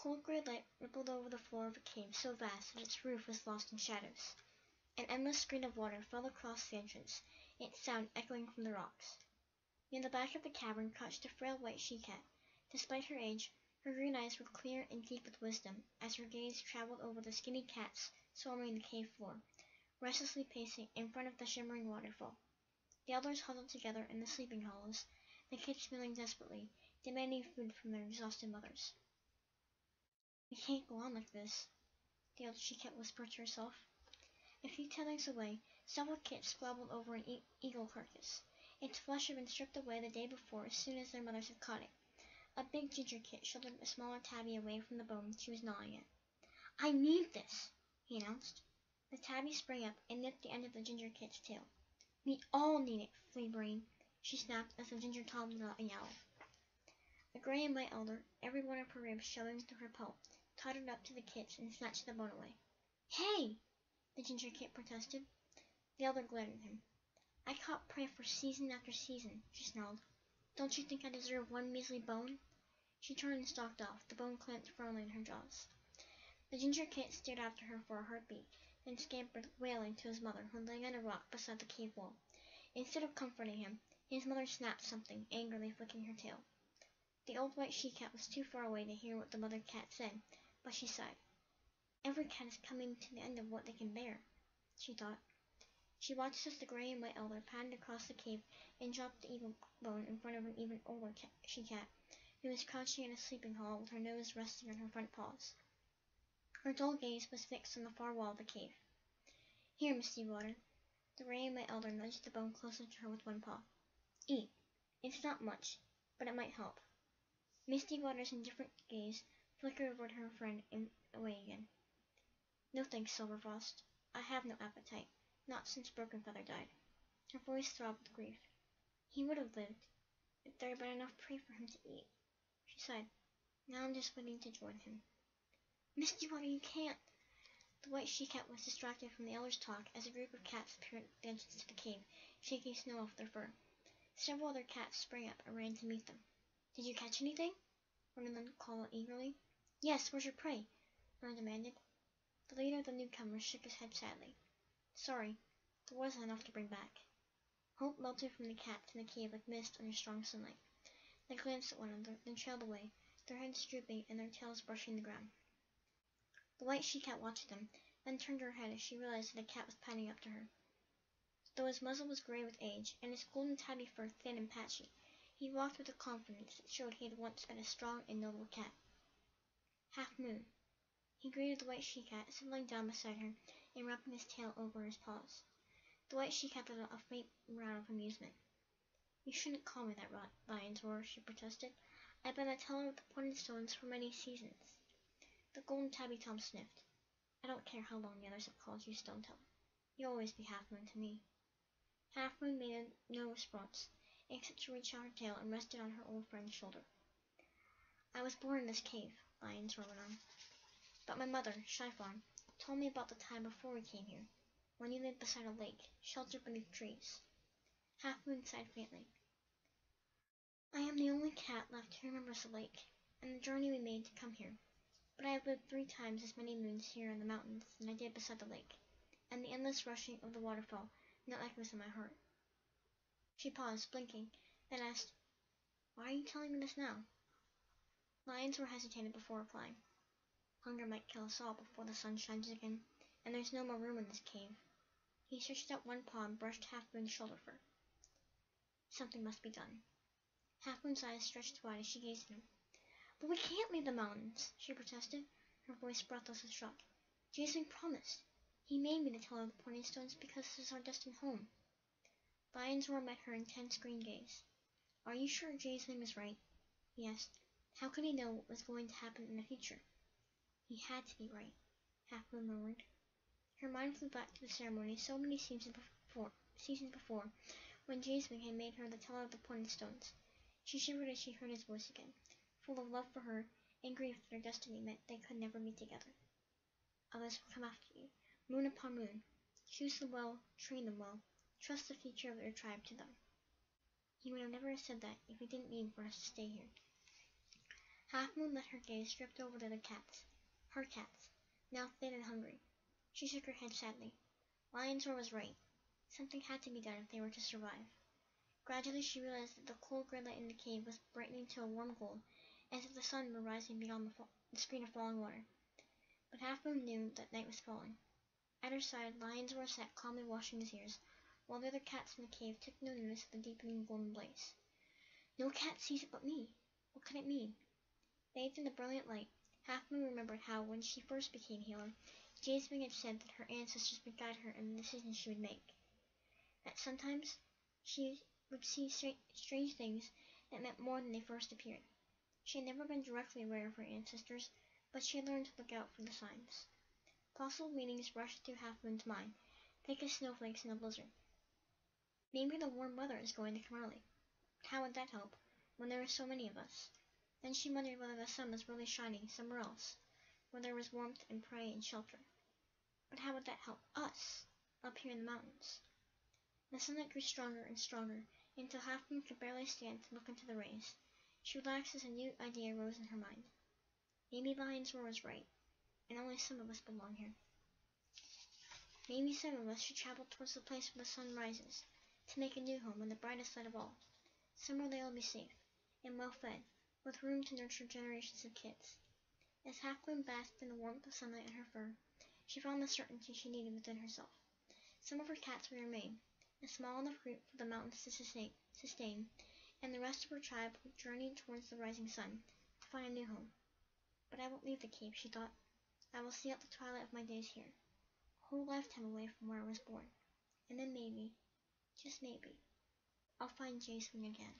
cold gray light rippled over the floor of a cave so vast that its roof was lost in shadows. An endless screen of water fell across the entrance, its sound echoing from the rocks. Near the back of the cavern crouched a frail white she-cat. Despite her age, her green eyes were clear and deep with wisdom as her gaze traveled over the skinny cats swarming the cave floor, restlessly pacing in front of the shimmering waterfall. The elders huddled together in the sleeping hollows, the kids milling desperately, demanding food from their exhausted mothers. "We can't go on like this," the old she-cat whispered to herself. A few tethers away, several kits squabbled over an eagle carcass. Its flesh had been stripped away the day before as soon as their mothers had caught it. A big ginger kit shouldered a smaller tabby away from the bone she was gnawing at. "I need this," he announced. The tabby sprang up and nipped the end of the ginger kit's tail. "We all need it, flea brain," she snapped as the ginger toddled out a yowl. A gray and white elder, every one of her ribs showing through her pelt, tottered up to the kits and snatched the bone away. "Hey!" the ginger kit protested. The elder glared at him. "I caught prey for season after season," she snarled. "Don't you think I deserve one measly bone?" She turned and stalked off, the bone clamped firmly in her jaws. The ginger kit stared after her for a heartbeat, then scampered wailing to his mother, who lay on a rock beside the cave wall. Instead of comforting him, his mother snapped something, angrily flicking her tail. The old white she-cat was too far away to hear what the mother cat said, but she sighed. "Every cat is coming to the end of what they can bear," she thought. She watched as the gray and white elder padded across the cave and dropped the eagle bone in front of an even older she-cat, who was crouching in a sleeping hollow with her nose resting on her front paws. Her dull gaze was fixed on the far wall of the cave. "Here, Misty Water." The gray and white elder nudged the bone closer to her with one paw. "Eat. It's not much, but it might help." Misty Water's indifferent gaze flickered over to her friend and away again. "No thanks, Silverfrost. I have no appetite, not since Broken Feather died." Her voice throbbed with grief. "He would have lived, if there had been enough prey for him to eat." She sighed. "Now I'm just waiting to join him." "Misty Water, you can't!" The white she-cat was distracted from the elder's talk as a group of cats appeared at the entrance to the cave, shaking snow off their fur. Several other cats sprang up and ran to meet them. "Did you catch anything?" one of them called out eagerly. "Yes, where's your prey?" one demanded. The leader of the newcomers shook his head sadly. "Sorry, there wasn't enough to bring back." Hope melted from the cats in the cave like mist under strong sunlight. They glanced at one another, then trailed away, their heads drooping and their tails brushing the ground. The white she-cat watched them, then turned her head as she realized that a cat was padding up to her. Though his muzzle was gray with age, and his golden tabby fur thin and patchy, he walked with a confidence that showed he had once been a strong and noble cat. "Halfmoon." He greeted the white she-cat, settling down beside her and wrapping his tail over his paws. The white she-cat let out a faint growl of amusement. "You shouldn't call me that, lion's roar," she protested. "I've been the teller of the pointed stones for many seasons." The golden tabby tom sniffed. "I don't care how long the others have called you Stone Teller. You'll always be Halfmoon to me." Halfmoon made no response, except to reach out her tail and rested on her old friend's shoulder. "I was born in this cave," Lion's roar went on. "But my mother, Shyfawn, told me about the time before we came here, when you lived beside a lake, sheltered beneath trees." Halfmoon sighed faintly. "I am the only cat left who remembers the lake, and the journey we made to come here. But I have lived 3 times as many moons here in the mountains than I did beside the lake, and the endless rushing of the waterfall now echoes in my heart." She paused, blinking, then asked, "Why are you telling me this now?" Lions were hesitated before replying. "Hunger might kill us all before the sun shines again, and there's no more room in this cave." He stretched out one paw and brushed Halfmoon's shoulder fur. "Something must be done." Halfmoon's eyes stretched wide as she gazed at him. "But we can't leave the mountains," she protested, her voice breathless with shock. "Jason promised. He made me the teller of the pointed stones because this is our destined home." Lion's roar met her intense green gaze. "Are you sure Jason was right?" he asked. "How could he know what was going to happen in the future?" "He had to be right," Halfmoon murmured. Her mind flew back to the ceremony so many seasons before, when Jason had made her the teller of the pointed stones. She shivered as she heard his voice again, full of love for her and grief that their destiny meant they could never be together. "Others will come after you, moon upon moon. Choose them well, train them well, trust the future of your tribe to them." He would have never said that if he didn't mean for us to stay here. Halfmoon let her gaze drift over to the cats. Her cats, now thin and hungry. She shook her head sadly. Lion's Roar was right. Something had to be done if they were to survive. Gradually she realized that the cold gray light in the cave was brightening to a warm gold, as if the sun were rising beyond the screen of falling water. But Halfmoon knew that night was falling. At her side, Lion's Roar sat calmly washing his ears, while the other cats in the cave took no notice of the deepening golden blaze. No cat sees it but me. What could it mean? Bathed in the brilliant light, Halfmoon remembered how, when she first became healer, Jasmine had said that her ancestors would guide her in the decisions she would make. That sometimes she would see strange things that meant more than they first appeared. She had never been directly aware of her ancestors, but she had learned to look out for the signs. Possible meanings rushed through Halfmoon's mind, thick as snowflakes in a blizzard. Maybe the warm weather is going to come early. How would that help, when there were so many of us? Then she wondered whether the sun was really shining somewhere else, where there was warmth and prey and shelter. But how would that help us, up here in the mountains? The sunlight grew stronger and stronger, until Halfmoon could barely stand to look into the rays. She relaxed as a new idea rose in her mind. Maybe Lion's Roar was right, and only some of us belong here. Maybe some of us should travel towards the place where the sun rises, to make a new home in the brightest light of all, somewhere they will be safe, and well fed, with room to nurture generations of kids. As Halfmoon basked in the warmth of sunlight on her fur, she found the certainty she needed within herself. Some of her cats would remain, a small enough group for the mountains to sustain, and the rest of her tribe would journey towards the rising sun, to find a new home. But I won't leave the cave, she thought. I will see out the twilight of my days here, a whole lifetime away from where I was born, and then maybe, just maybe, I'll find Jasmine again.